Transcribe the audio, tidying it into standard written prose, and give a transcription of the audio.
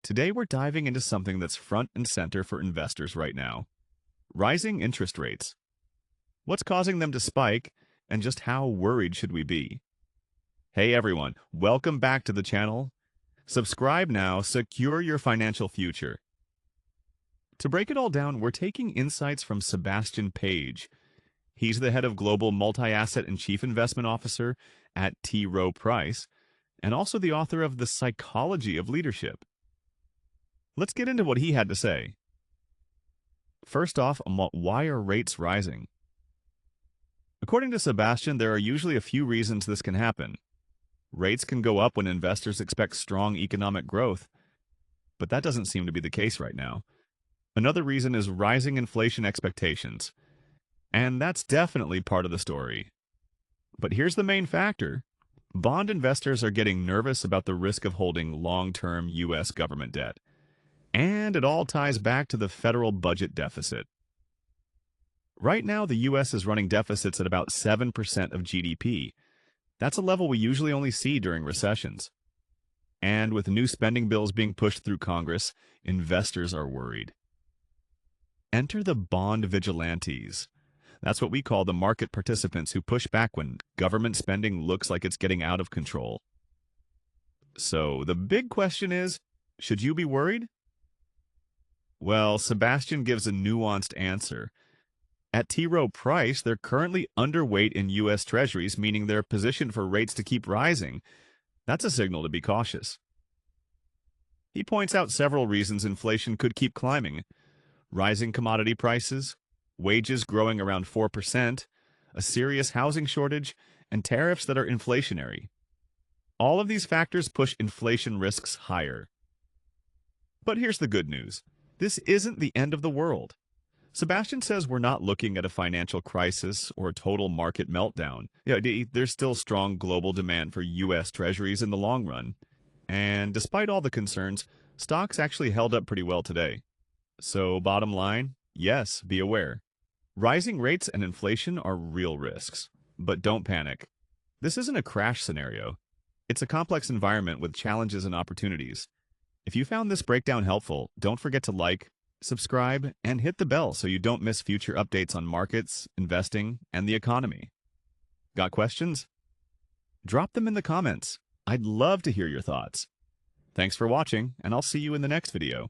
Today we're diving into something that's front and center for investors right now. Rising interest rates. What's causing them to spike, and just how worried should we be? Hey everyone, welcome back to the channel. Subscribe now, secure your financial future. To break it all down, we're taking insights from Sebastian Page. He's the head of Global Multi-Asset and Chief Investment Officer at Rowe Price, and also the author of The Psychology of Leadership. Let's get into what he had to say. First off, why are rates rising? According to Sebastian, there are usually a few reasons this can happen. Rates can go up when investors expect strong economic growth, but that doesn't seem to be the case right now. Another reason is rising inflation expectations, and that's definitely part of the story. But here's the main factor. Bond investors are getting nervous about the risk of holding long-term U.S. government debt. And it all ties back to the federal budget deficit. Right now, the U.S. is running deficits at about 7% of GDP. That's a level we usually only see during recessions. And with new spending bills being pushed through Congress, investors are worried. Enter the bond vigilantes. That's what we call the market participants who push back when government spending looks like it's getting out of control. So the big question is, should you be worried? Well, Sebastian gives a nuanced answer. At Rowe Price, they're currently underweight in U.S. Treasuries, meaning they're positioned for rates to keep rising. That's a signal to be cautious. He points out several reasons inflation could keep climbing. Rising commodity prices, wages growing around 4%, a serious housing shortage, and tariffs that are inflationary. All of these factors push inflation risks higher. But here's the good news. This isn't the end of the world. Sebastian says we're not looking at a financial crisis or a total market meltdown. There's still strong global demand for U.S. Treasuries in the long run. And despite all the concerns, stocks actually held up pretty well today. So bottom line, yes, be aware. Rising rates and inflation are real risks. But don't panic. This isn't a crash scenario. It's a complex environment with challenges and opportunities. If you found this breakdown helpful, don't forget to like, subscribe, and hit the bell so you don't miss future updates on markets, investing, and the economy. Got questions? Drop them in the comments. I'd love to hear your thoughts. Thanks for watching, and I'll see you in the next video.